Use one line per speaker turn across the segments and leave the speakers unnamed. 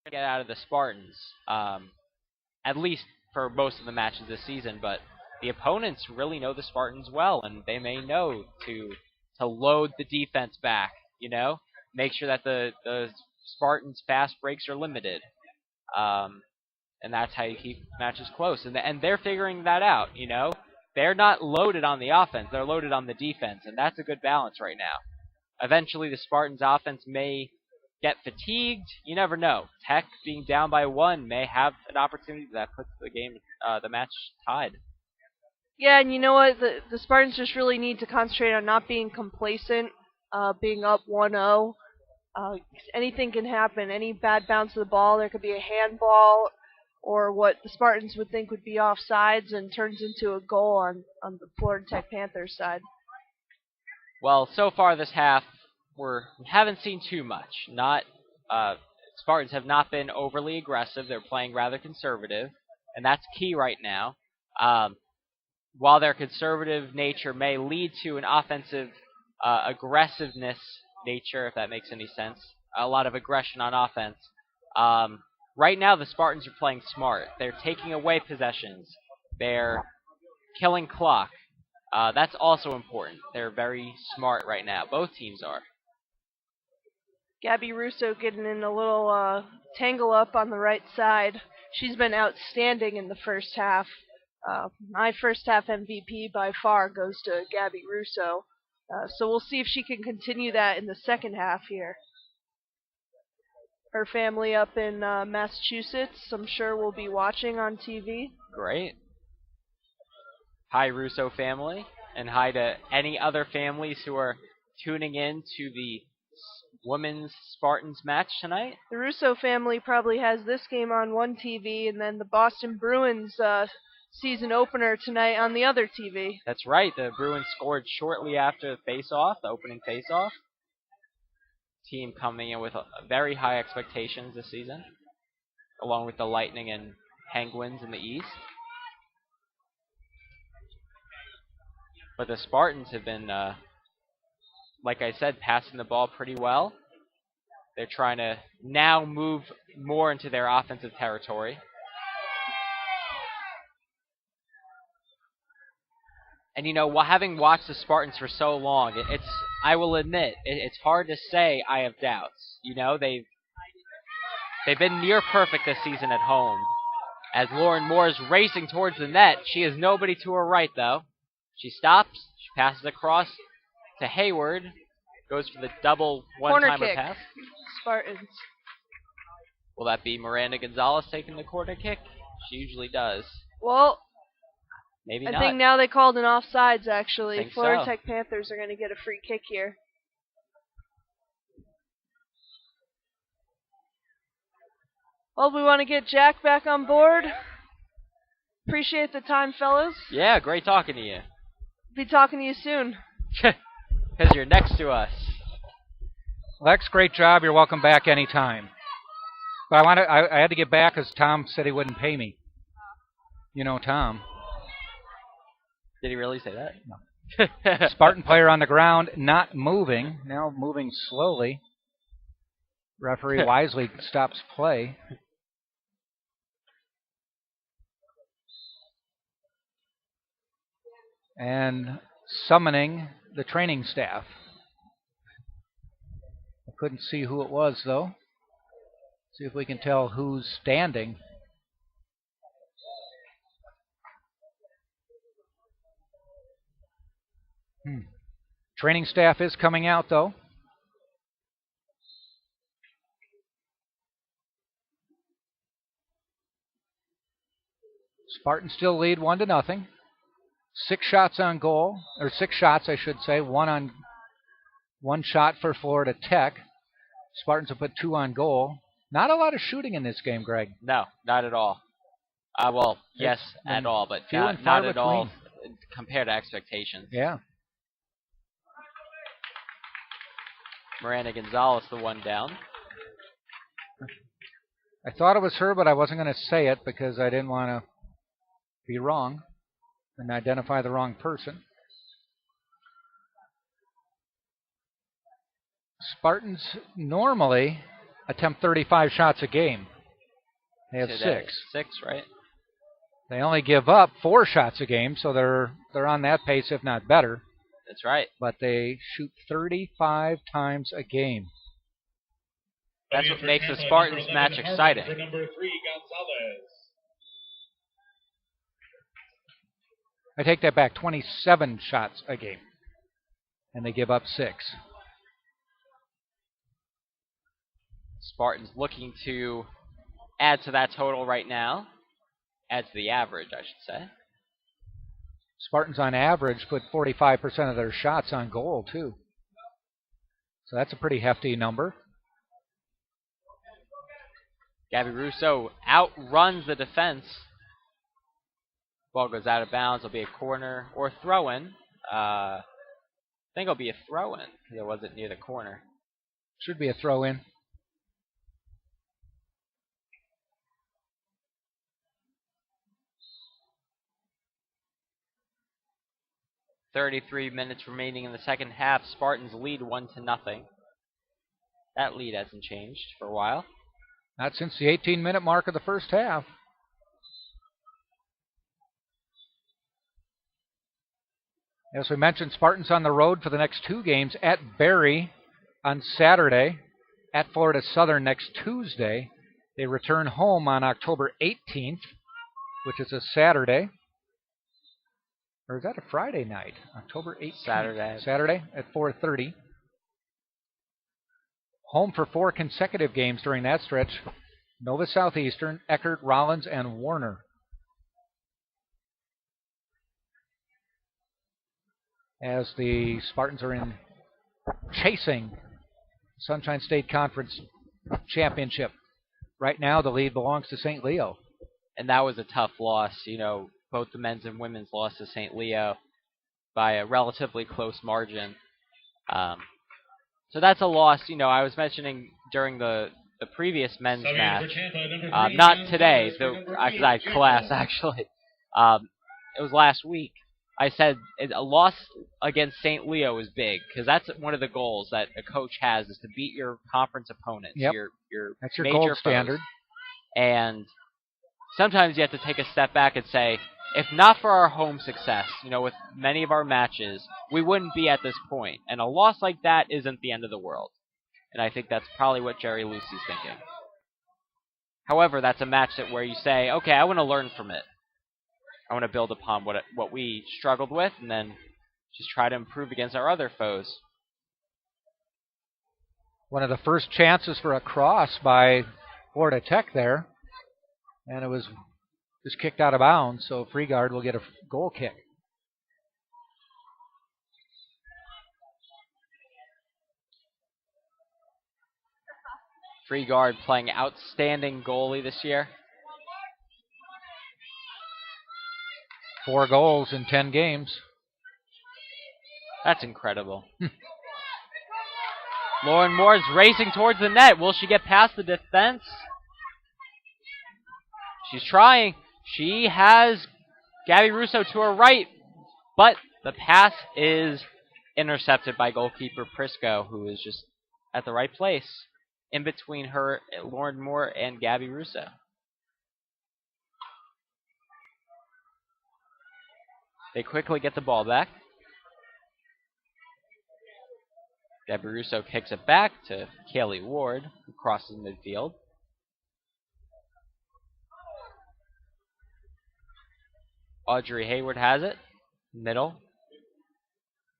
get out of the Spartans, at least for most of the matches this season. But the opponents really know the Spartans well, and they may know to load the defense back. Make sure that the Spartans' fast breaks are limited, and that's how you keep matches close. And they're figuring that out. They're not loaded on the offense; they're loaded on the defense, and that's a good balance right now. Eventually, the Spartans' offense may get fatigued. You never know. Tech being down by 1 may have an opportunity that puts the match tied.
Yeah, and you know what? The Spartans just really need to concentrate on not being complacent, being up 1-0. Anything can happen. Any bad bounce of the ball, there could be a handball, or what the Spartans would think would be offsides and turns into a goal on the Florida Tech Panthers side.
Well, so far this half, we haven't seen too much. Spartans have not been overly aggressive. They're playing rather conservative, and that's key right now. While their conservative nature may lead to an offensive aggressiveness nature, if that makes any sense, a lot of aggression on offense. Right now, the Spartans are playing smart. They're taking away possessions. They're killing clock. That's also important. They're very smart right now. Both teams are.
Gabby Russo getting in a little tangle up on the right side. She's been outstanding in the first half. My first half MVP by far goes to Gabby Russo. So we'll see if she can continue that in the second half here. Her family up in Massachusetts, I'm sure will be watching on TV.
Great. Hi, Russo family, and hi to any other families who are tuning in to the women's Spartans match tonight.
The Russo family probably has this game on one TV, and then the Boston Bruins season opener tonight on the other TV.
That's right. The Bruins scored shortly after the opening face-off. Team coming in with very high expectations this season, along with the Lightning and Penguins in the East. But the Spartans have been, like I said, passing the ball pretty well. They're trying to now move more into their offensive territory. And having watched the Spartans for so long, I will admit, it's hard to say I have doubts. They've been near perfect this season at home. As Lauren Moore is racing towards the net, she has nobody to her right, though. She stops, she passes across to Hayward, goes for the double one-timer pass.
Spartans.
Will that be Miranda Gonzalez taking the corner kick? She usually does.
Well,
maybe
I
not.
think now they called an offsides, actually. Florida
so.
Tech Panthers are going to get a free kick here. Well, we want to get Jack back on board. Appreciate the time, fellas.
Yeah, great talking to you.
Be talking to you soon.
Because you're next to us.
Lex, great job. You're welcome back anytime. But I had to get back because Tom said he wouldn't pay me. You know Tom.
Did he really say that?
No. Spartan player on the ground, not moving. Now moving slowly. Referee wisely stops play. And summoning the training staff. I couldn't see who it was, though. See if we can tell who's standing. Training staff is coming out, though. Spartans still lead 1-0. 6 shots on goal, or 6 shots, I should say. One shot for Florida Tech. Spartans have put 2 on goal. Not a lot of shooting in this game, Greg.
No, not at all. Yes, at all, but not at all compared to expectations.
Yeah.
Miranda Gonzalez, the one down.
I thought it was her, but I wasn't going to say it because I didn't want to be wrong and identify the wrong person. Spartans normally attempt 35 shots a game. They have
today.
6.
6, right?
They only give up 4 shots a game, so they're on that pace, if not better.
That's right.
But they shoot 35 times a game.
That's what makes the Spartans match exciting.
For number 3, Gonzalez.
I take that back, 27 shots a game. And they give up 6.
Spartans looking to add to that total right now. Add to the average, I should say.
Spartans on average put 45% of their shots on goal, too. So that's a pretty hefty number.
Gabby Russo outruns the defense. Ball goes out of bounds. It'll be a corner or throw-in. I think it'll be a throw-in because it wasn't near the corner.
Should be a throw-in.
.33 minutes remaining in the second half. Spartans lead 1-0. That lead hasn't changed for a while.
Not since the 18-minute mark of the first half. As we mentioned, Spartans on the road for the next 2 games at Berry on Saturday, at Florida Southern next Tuesday. They return home on October 18th, which is a Saturday. Or is that a Friday night? October 18th.
Saturday.
Saturday at 4:30. Home for 4 consecutive games during that stretch. Nova Southeastern, Eckerd, Rollins, and Warner. As the Spartans are in chasing Sunshine State Conference Championship. Right now, the lead belongs to St. Leo.
And that was a tough loss. You know, both the men's and women's lost to St. Leo by a relatively close margin. So that's a loss. You know, I was mentioning during the previous men's match, not today, because I had class actually. It was last week. I said a loss against St. Leo is big because that's one of the goals that a coach has is to beat your conference opponents.
Yep. That's your gold standard.
And sometimes you have to take a step back and say, if not for our home success, you know, with many of our matches, we wouldn't be at this point. And a loss like that isn't the end of the world. And I think that's probably what Jerry Lucie's thinking. However, that's a match where you say, okay, I want to learn from it. I want to build upon what we struggled with and then just try to improve against our other foes.
One of the first chances for a cross by Florida Tech there. And it was just kicked out of bounds, so Freegard will get a goal kick.
Freegard playing outstanding goalie this year.
4 goals in 10 games.
That's incredible. Lauren Moore's racing towards the net. Will she get past the defense? She's trying. She has Gabby Russo to her right, but the pass is intercepted by goalkeeper Prisco, who is just at the right place in between her, Lauren Moore, and Gabby Russo. They quickly get the ball back. Gabby Russo kicks it back to Kaylee Ward, who crosses midfield. Audrey Hayward has it. Middle.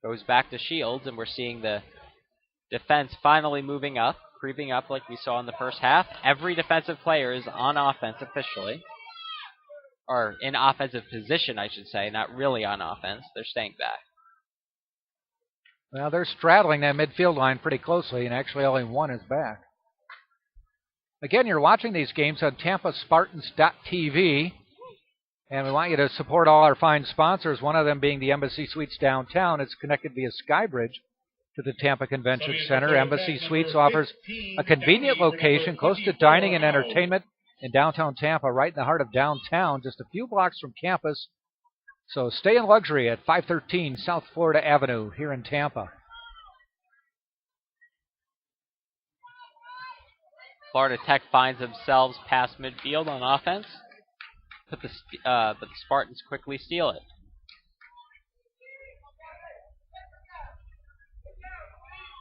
Goes back to Shields, and we're seeing the defense finally moving up, creeping up like we saw in the first half. Every defensive player is on offense officially. Or in offensive position, I should say, not really on offense. They're staying back.
Well, they're straddling that midfield line pretty closely, and actually only one is back. Again, you're watching these games on TampaSpartans.tv, and we want you to support all our fine sponsors, one of them being the Embassy Suites downtown. It's connected via Skybridge to the Tampa Convention Center. Embassy Suites offers a convenient location close to dining and entertainment in downtown Tampa, right in the heart of downtown, just a few blocks from campus. So stay in luxury at 513 South Florida Avenue here in Tampa.
Florida Tech finds themselves past midfield on offense, but the Spartans quickly steal it.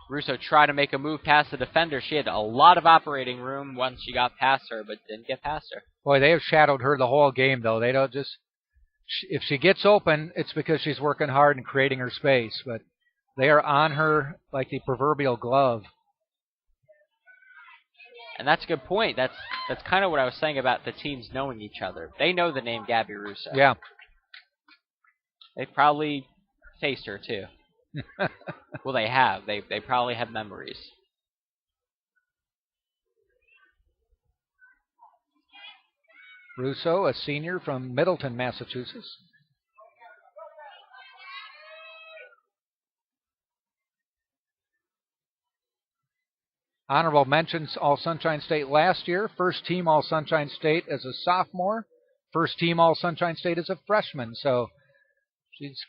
Russo tried to make a move past the defender. She had a lot of operating room once she got past her, but didn't get past her.
Boy, they have shadowed her the whole game, though. They don't just... If she gets open, it's because she's working hard and creating her space, but they are on her like the proverbial glove.
And that's a good point. That's kind of what I was saying about the teams knowing each other. They know the name Gabby Russo.
Yeah.
They probably faced her, too. Well, they have. They probably have memories.
Russo, a senior from Middleton, Massachusetts. Honorable mentions All-Sunshine State last year. First team All-Sunshine State as a sophomore. First team All-Sunshine State as a freshman. So she's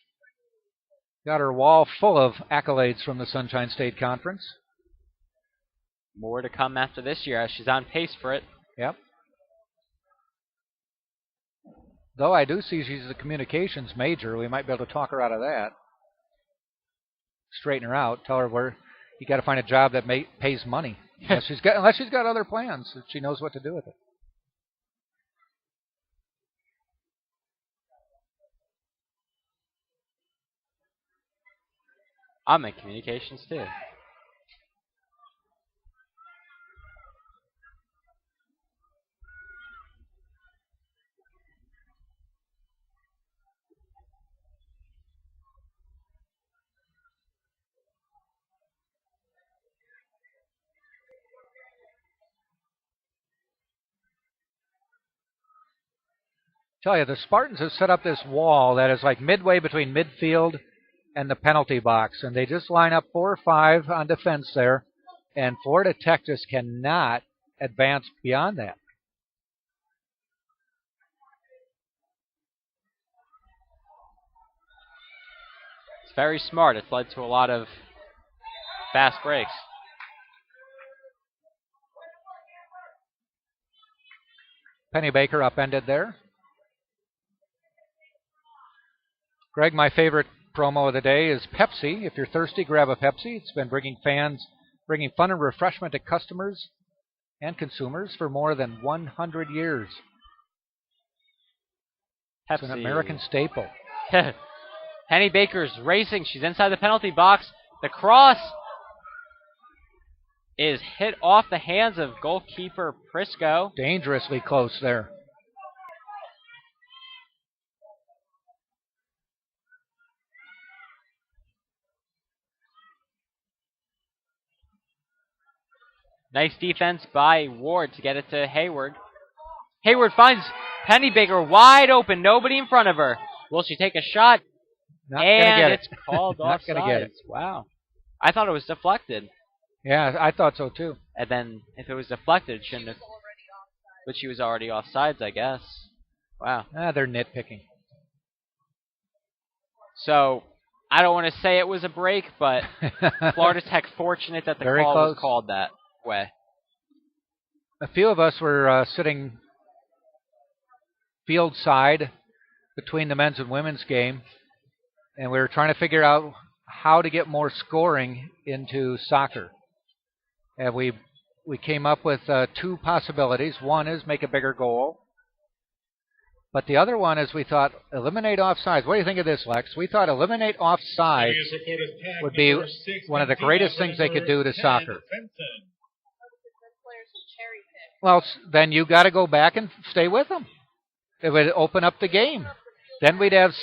got her wall full of accolades from the Sunshine State Conference.
More to come after this year as she's on pace for it.
Yep. Though I do see she's a communications major. We might be able to talk her out of that. Straighten her out. Tell her where you got to find a job that pays money. Unless she's got other plans. She knows what to do with it.
I'm in communications too.
Tell you, the Spartans have set up this wall that is like midway between midfield and the penalty box, and they just line up 4 or 5 on defense there, and Florida Tech just cannot advance beyond that.
It's very smart. It's led to a lot of fast breaks.
Penny Baker upended there. Greg, my favorite promo of the day is Pepsi. If you're thirsty, grab a Pepsi. It's been bringing fun and refreshment to customers and consumers for more than 100 years.
Pepsi.
It's an American staple.
Penny Baker's racing. She's inside the penalty box. The cross is hit off the hands of goalkeeper Prisco.
Dangerously close there.
Nice defense by Ward to get it to Hayward. Hayward finds Penny Baker wide open. Nobody in front of her. Will she take a shot?
Not gonna get
it's called
Not
offside.
gonna get it.
Wow. I thought it was deflected.
Yeah, I thought so too.
And then if it was deflected, it shouldn't have. But she was already offsides, I guess. Wow.
They're nitpicking.
So, I don't want to say it was a break, but Florida Tech fortunate that the
Very
call
close.
was called that way.
A few of us were sitting field side between the men's and women's game, and we were trying to figure out how to get more scoring into soccer. And we came up with 2 possibilities. One is make a bigger goal. But the other one is we thought eliminate offsides. What do you think of this, Lex? We thought eliminate offside would be one of the greatest things they could do to soccer. Well, then you got to go back and stay with them. It would open up the game. Then we'd have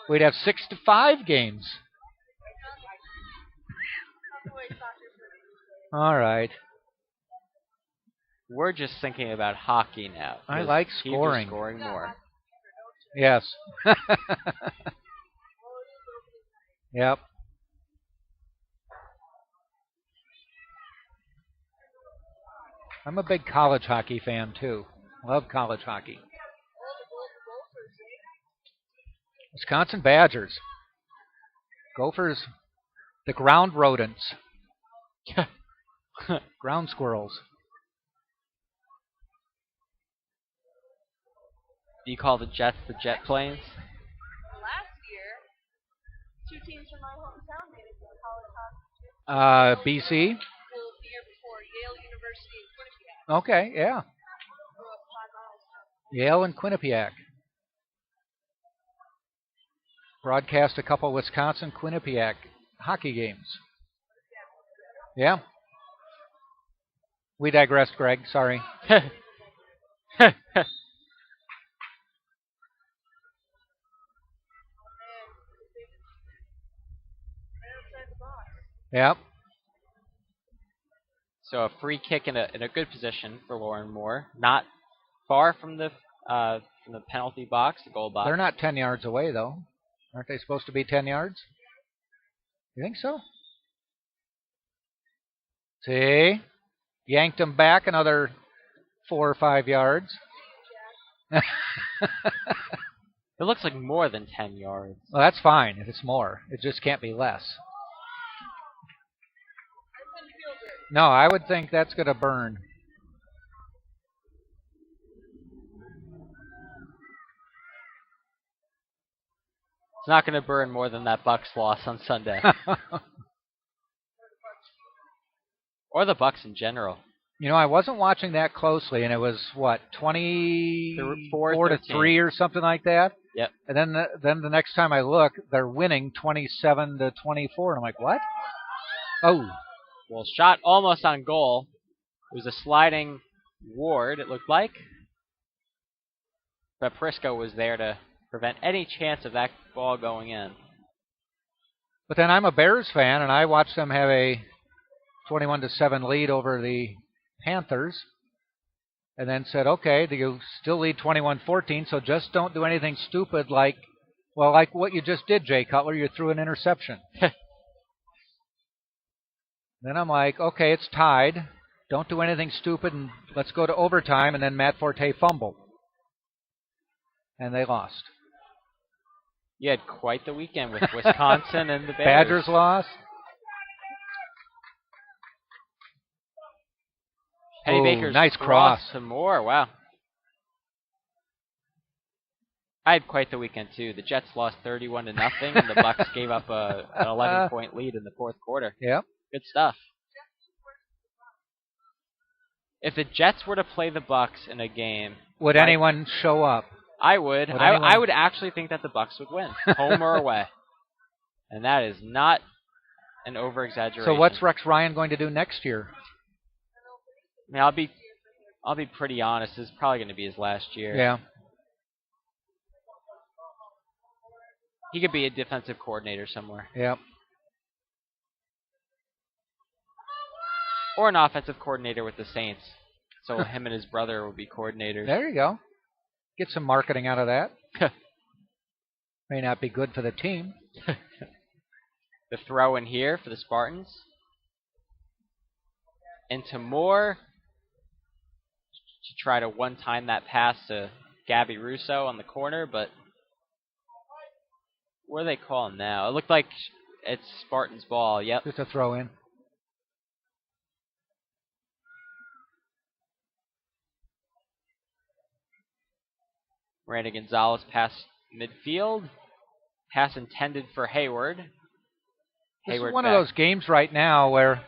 6-5 games. All right.
We're just thinking about hockey now.
I like scoring.
Scoring more.
Yes. Yep. I'm a big college hockey fan, too. Love college hockey. Wisconsin Badgers. Gophers, the ground rodents. Ground squirrels.
Do you call the Jets the Jet Planes?
Last year, 2 teams from my hometown made it to the college hockey.
BC.
The year before, Yale University and Quinnipiac.
Okay, yeah.
Grew up 5 miles from.
Yale and Quinnipiac. Broadcast a couple Wisconsin Quinnipiac hockey games. Yeah. We digressed, Greg. Sorry. Yep.
So a free kick in a good position for Lauren Moore. Not far from the penalty box, the goal box.
They're not 10 yards away, though. Aren't they supposed to be 10 yards? You think so? See? Yanked them back another 4 or 5 yards.
It looks like more than 10 yards.
Well, that's fine if it's more. It just can't be less. No, I would think that's going to burn.
It's not going to burn more than that Bucks loss on Sunday. Or the Bucks in general.
You know, I wasn't watching that closely, and it was, what, 24 to 3 or something like that?
Yep.
And then the next time I look, they're winning 27 to 24, and I'm like, what? Oh.
Well, shot almost on goal. It was a sliding Ward, it looked like. But Prisco was there to prevent any chance of that ball going in.
But then I'm a Bears fan, and I watched them have a 21-7 lead over the Panthers, and then said, okay, you still lead 21-14, so just don't do anything stupid like what you just did, Jay Cutler. You threw an interception. Then I'm like, okay, it's tied. Don't do anything stupid, and let's go to overtime, and then Matt Forte fumbled. And they lost.
You had quite the weekend with Wisconsin and the Bears.
Badgers lost.
Penny Baker's
nice cross.
Some more. Wow. I had quite the weekend too. The Jets lost 31-0, and the Bucks gave up an 11-point lead in the fourth quarter.
Yep.
Good stuff. If the Jets were to play the Bucks in a game,
would anyone show up?
I would. I would actually think that the Bucks would win, home or away, and that is not an over-exaggeration.
So what's Rex Ryan going to do next year?
I mean, I'll be pretty honest. This is probably going to be his last year.
Yeah.
He could be a defensive coordinator somewhere.
Yep.
Or an offensive coordinator with the Saints. So him and his brother will be coordinators.
There you go. Get some marketing out of that. May not be good for the team.
The throw in here for the Spartans. Into Moore to try to one-time that pass to Gabby Russo on the corner, but what are they calling now? It looked like it's Spartans' ball. Yep.
Just a throw in.
Miranda Gonzalez pass midfield. Pass intended for Hayward.
This is one of those games right now where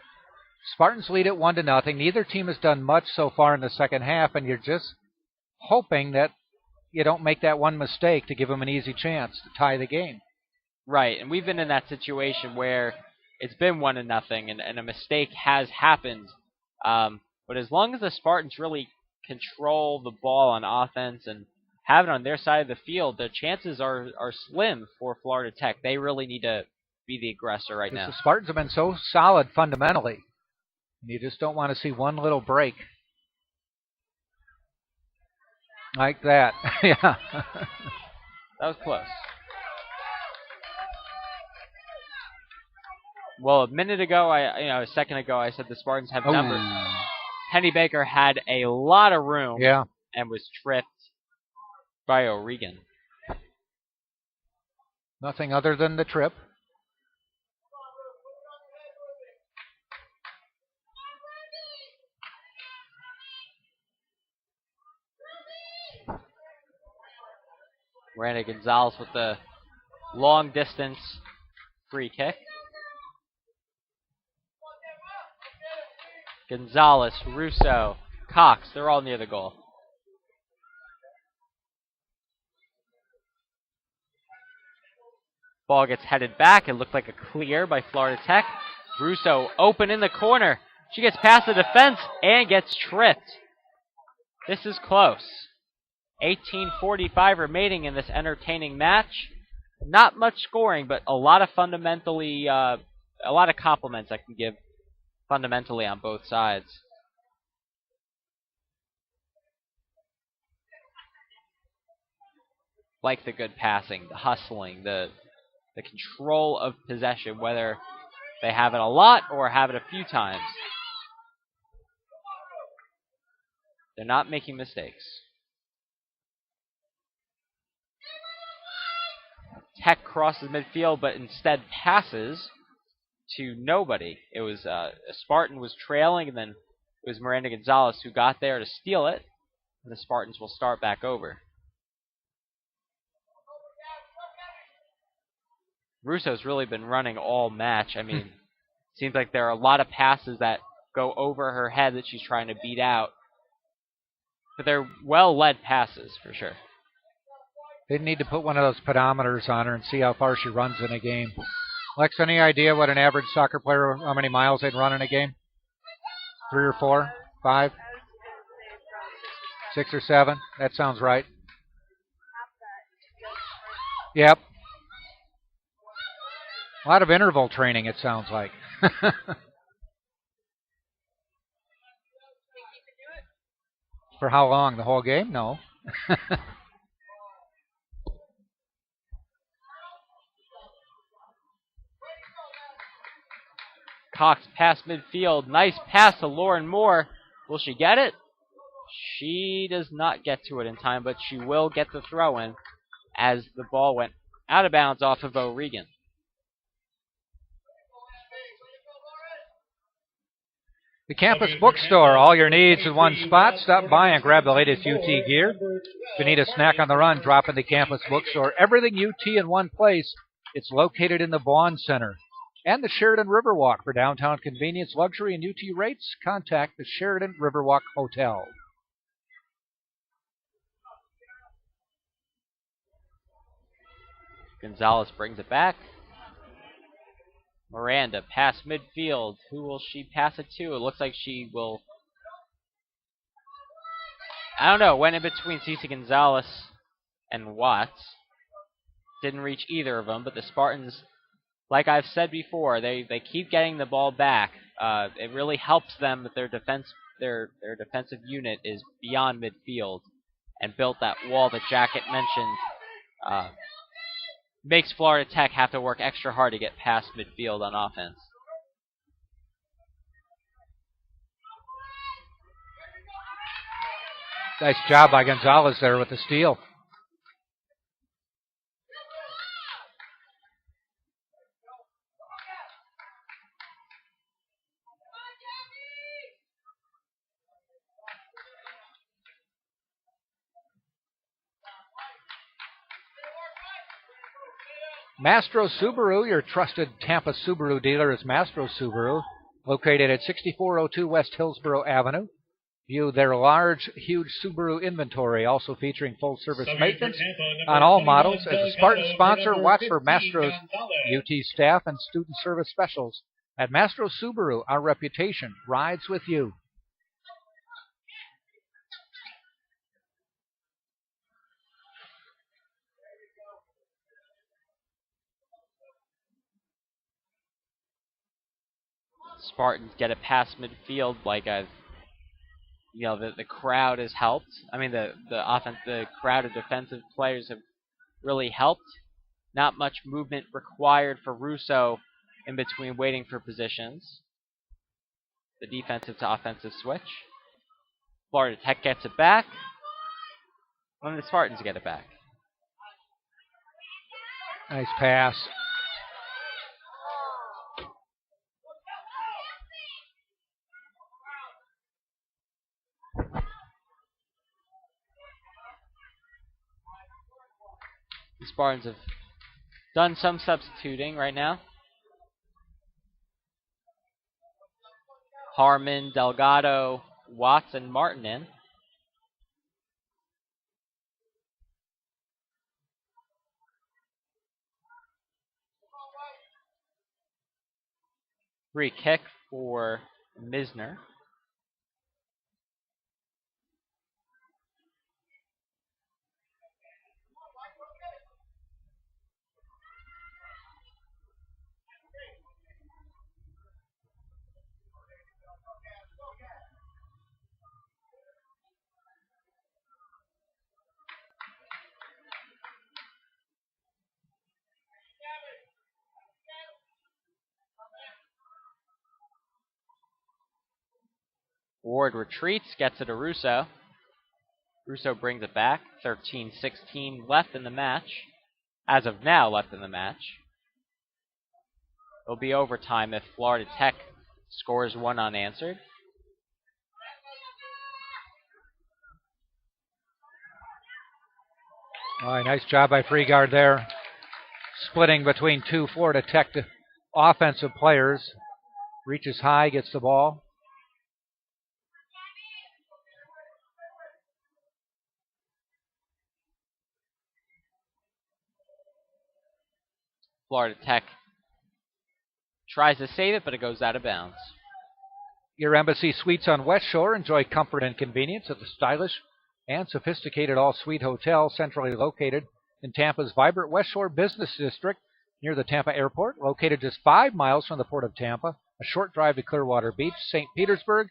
Spartans lead it 1-0. Neither team has done much so far in the second half, and you're just hoping that you don't make that one mistake to give them an easy chance to tie the game.
Right, and we've been in that situation where it's been 1-0, and a mistake has happened. But as long as the Spartans really control the ball on offense and have it on their side of the field, the chances are slim for Florida Tech. They really need to be the aggressor right now.
The Spartans have been so solid fundamentally. You just don't want to see one little break. Like that. Yeah.
That was close. Well, a second ago, I said the Spartans have numbers. Penny Baker had a lot of room and was tripped by O'Regan.
Nothing other than the trip.
Miranda Gonzalez with the long distance free kick. Gonzalez, Russo, Cox, they're all near the goal. Ball gets headed back. It looked like a clear by Florida Tech. Russo open in the corner. She gets past the defense and gets tripped. This is close. 18:45 remaining in this entertaining match. Not much scoring, but a lot of a lot of compliments I can give fundamentally on both sides. Like the good passing, the hustling, the control of possession, whether they have it a lot or have it a few times. They're not making mistakes. Tech crosses midfield, but instead passes to nobody. It was a Spartan was trailing, and then it was Miranda Gonzalez who got there to steal it, and the Spartans will start back over. Russo's really been running all match. I mean, seems like there are a lot of passes that go over her head that she's trying to beat out. But they're well-led passes, for sure.
They need to put one of those pedometers on her and see how far she runs in a game. Lex, any idea what an average soccer player, how many miles they'd run in a game? 3 or 4? 5? 6 or 7? That sounds right. Yep. A lot of interval training, it sounds like. For how long? The whole game? No.
Cox past midfield. Nice pass to Lauren Moore. Will she get it? She does not get to it in time, but she will get the throw in as the ball went out of bounds off of O'Regan.
The campus bookstore, all your needs in one spot. Stop by and grab the latest UT gear. If you need a snack on the run, drop in the campus bookstore. Everything UT in one place. It's located in the Vaughn Center. And the Sheridan Riverwalk for downtown convenience, luxury, and UT rates. Contact the Sheridan Riverwalk Hotel.
Gonzalez brings it back. Miranda, past midfield. Who will she pass it to? It looks like she will... I don't know. Went in between Cece Gonzalez and Watts. Didn't reach either of them, but the Spartans, like I've said before, they keep getting the ball back. It really helps them that their defensive unit is beyond midfield and built that wall that Jacket mentioned. Makes Florida Tech have to work extra hard to get past midfield on offense.
Nice job by Gonzalez there with the steal. Mastro Subaru, your trusted Tampa Subaru dealer, is Mastro Subaru, located at 6402 West Hillsborough Avenue. View their large, huge Subaru inventory, also featuring full-service maintenance on all models. As a Spartan sponsor, watch for Mastro's UT staff and student service specials. At Mastro Subaru, our reputation rides with you.
Spartans get it past midfield like the crowd has helped. I mean, the crowd of defensive players have really helped. Not much movement required for Russo in between waiting for positions. The defensive to offensive switch. Florida Tech gets it back. When the Spartans get it back.
Nice pass.
Spartans have done some substituting right now. Harmon, Delgado, Watts, and Martin in. Free kick for Misner. Ward retreats, gets it to Russo. Russo brings it back. 13-16 left in the match. As of now, left in the match. It'll be overtime if Florida Tech scores one unanswered.
All right, nice job by Freegard there. Splitting between two Florida Tech offensive players. Reaches high, gets the ball.
Florida Tech tries to save it, but it goes out of bounds.
Your Embassy Suites on West Shore. Enjoy comfort and convenience at the stylish and sophisticated all-suite hotel centrally located in Tampa's vibrant West Shore Business District near the Tampa Airport, located just 5 miles from the Port of Tampa, a short drive to Clearwater Beach, St. Petersburg,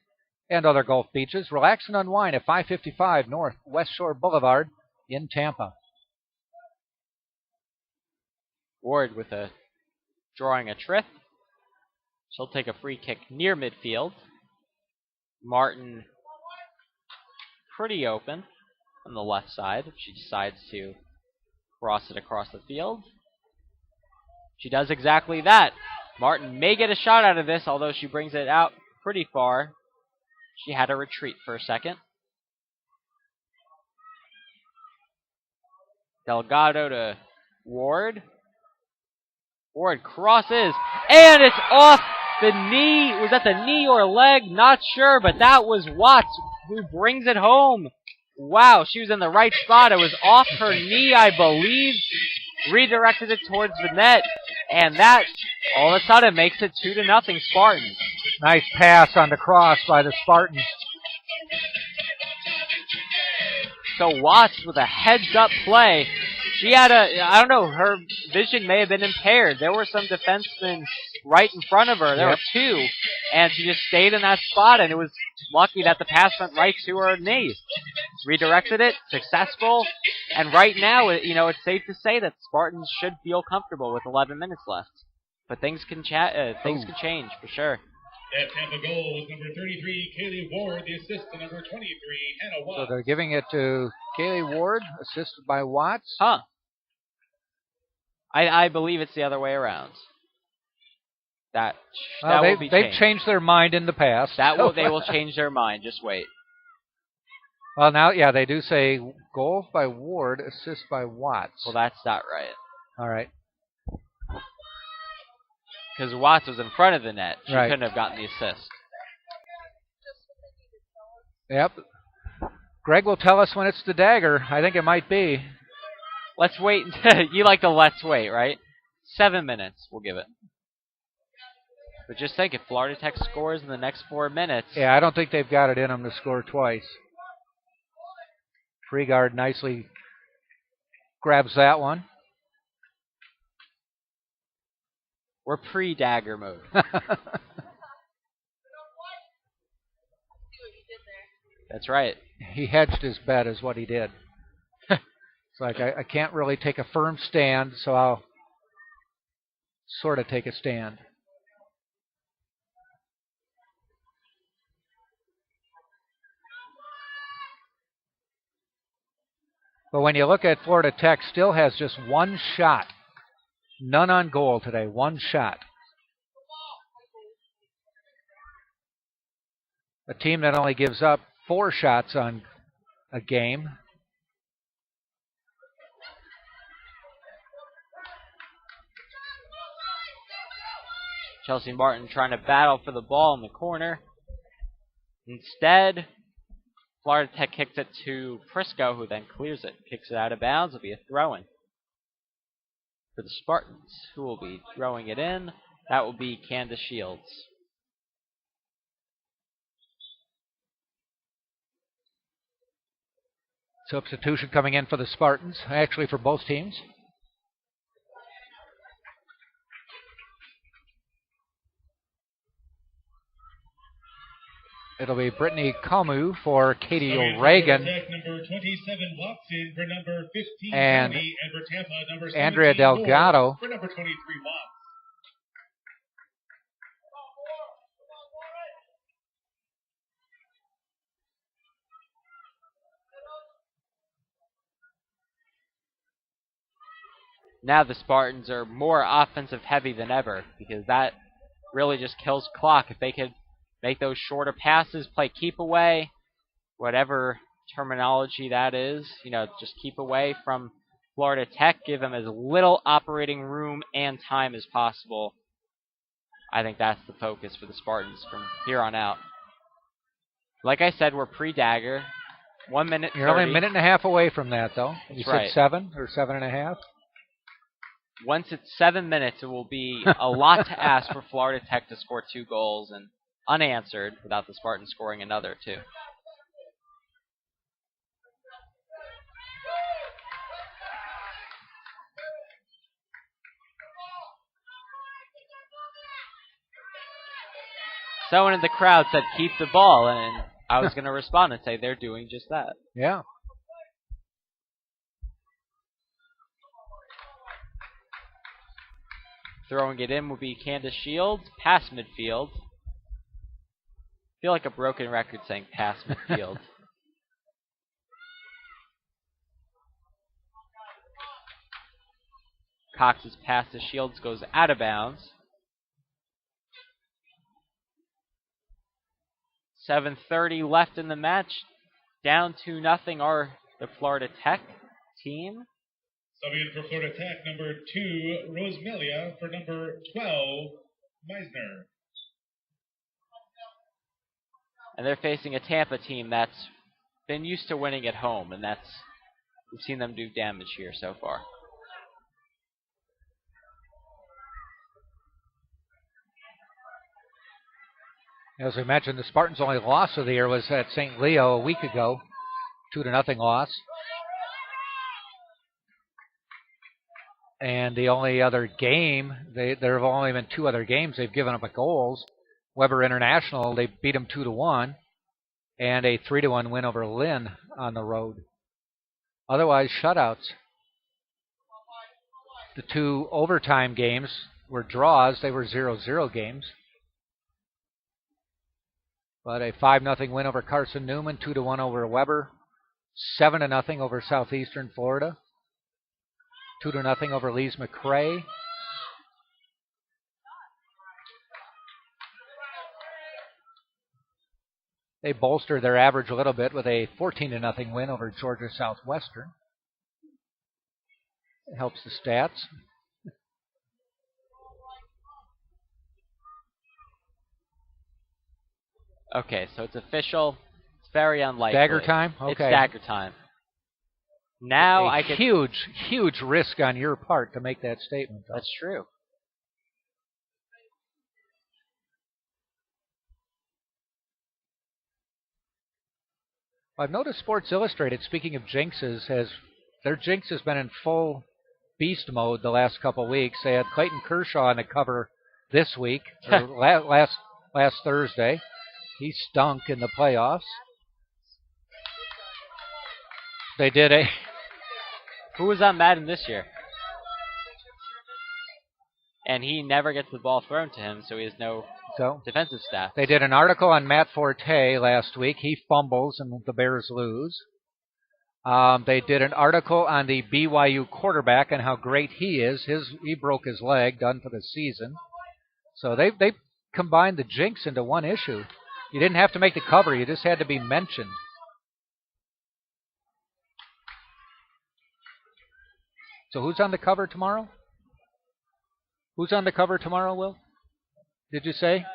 and other Gulf beaches. Relax and unwind at 555 North West Shore Boulevard in Tampa.
Ward with drawing a trip. She'll take a free kick near midfield. Martin pretty open on the left side if she decides to cross it across the field. She does exactly that. Martin may get a shot out of this, although she brings it out pretty far. She had to retreat for a second. Delgado to Ward. Ward crosses, and it's off the knee. Was that the knee or leg? Not sure, but that was Watts who brings it home. Wow, she was in the right spot. It was off her knee, I believe. Redirected it towards the net, and that all of a sudden makes it 2-0 Spartans.
Nice pass on the cross by the Spartans.
So Watts with a heads-up play. She had I don't know, her vision may have been impaired. There were some defensemen right in front of her. There were two, and she just stayed in that spot, and it was lucky that the pass went right to her knee. Redirected it, successful, and right now, it's safe to say that Spartans should feel comfortable with 11 minutes left. But things can change, for sure.
That Tampa goal was number 33, Kaylee Ward, the assist to number 23, Hannah Watts.
So they're giving it to Kaylee Ward, assisted by Watts.
Huh. I believe it's the other way around.
They've changed their mind in the past.
They will change their mind. Just wait.
Well, now, yeah, they do say goal by Ward, assist by Watts.
Well, that's not right.
All right.
Because Watts was in front of the net. She
Right.
couldn't have gotten the assist.
Yep. Greg will tell us when it's the dagger. I think it might be.
Let's wait. You like the let's wait, right? 7 minutes, we'll give it. But just think, if Florida Tech scores in the next 4 minutes...
Yeah, I don't think they've got it in them to score twice. Freegard nicely grabs that one.
We're pre-dagger mode. That's right.
He hedged his bet is what he did. It's like, I can't really take a firm stand, so I'll sort of take a stand. But when you look at Florida Tech, still has just one shot. None on goal today, one shot. A team that only gives up 4 shots on a game.
Chelsea Martin trying to battle for the ball in the corner. Instead, Florida Tech kicks it to Prisco, who then clears it, kicks it out of bounds. It'll be a throw-in for the Spartans, who will be throwing it in. That will be Candace Shields.
Substitution coming in for the Spartans, actually for both teams. It'll be Brittany Camus for Katie O'Regan.
Number 27 walks in for number 15,
and
County, and for Tampa, number
Andrea
17, Moore
Delgado
for number 23 Watts.
Now the Spartans are more offensive heavy than ever, because that really just kills clock. If they could make those shorter passes, play keep away, whatever terminology that is, just keep away from Florida Tech, give them as little operating room and time as possible. I think that's the focus for the Spartans from here on out. Like I said, we're pre-dagger. 1 minute 30.
You're only a minute and a half away from that, though. You said
right.
7 or 7.5?
Once it's 7 minutes, it will be a lot to ask for Florida Tech to score 2 goals and unanswered without the Spartans scoring another 2. Someone in the crowd said, keep the ball, and I was going to respond and say they're doing just that.
Yeah.
Throwing it in will be Candace Shields, past midfield. I feel like a broken record saying past midfield. Cox's pass to Shields goes out of bounds. 7:30 left in the match. Down 2-0 are the Florida Tech team.
Subbing in for Florida Tech, number 2, Rosemelia, for number 12, Meisner.
And they're facing a Tampa team that's been used to winning at home, and we've seen them do damage here so far.
As we mentioned, the Spartans' only loss of the year was at St. Leo a week ago, 2-0 loss. And the only other game, there have only been 2 other games they've given up at goals. Weber International, they beat them 2-1, and a 3-1 win over Lynn on the road. Otherwise, shutouts. The 2 overtime games were draws. They were 0-0 games. But a 5-0 win over Carson Newman, 2-1 over Weber, 7-0 over Southeastern Florida, 2-0 over Lees McRae. They bolstered their average a little bit with a 14-0 win over Georgia Southwestern. It helps the stats.
Okay, so it's official. It's very unlikely.
Dagger time? Okay.
It's dagger time. Now I could...
Huge risk on your part to make that statement, though.
That's true.
I've noticed Sports Illustrated, speaking of jinxes, their jinx has been in full beast mode the last couple of weeks. They had Clayton Kershaw on the cover this week, or last Thursday. He stunk in the playoffs. They did a...
Who was on Madden this year? And he never gets the ball thrown to him, so he has no defensive stats.
They did an article on Matt Forte last week. He fumbles and the Bears lose. They did an article on the BYU quarterback and how great he is. He broke his leg, done for the season. So they combined the jinx into one issue. You didn't have to make the cover. You just had to be mentioned. So who's on the cover tomorrow? Who's on the cover tomorrow, Will? did you say?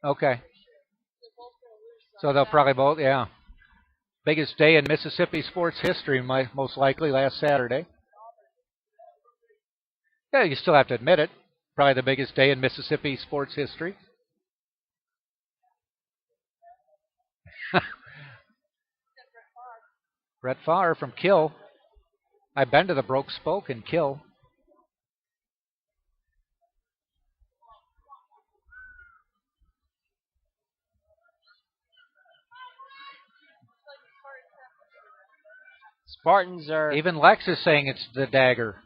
Okay. So they'll probably both, yeah. Biggest day in Mississippi sports history, most likely, last Saturday. Yeah, you still have to admit it. Probably the biggest day in Mississippi sports history. Brett Favre from Kill. I've been to the Broke Spoke in Kill.
Spartans are
Even Lex is saying it's the dagger.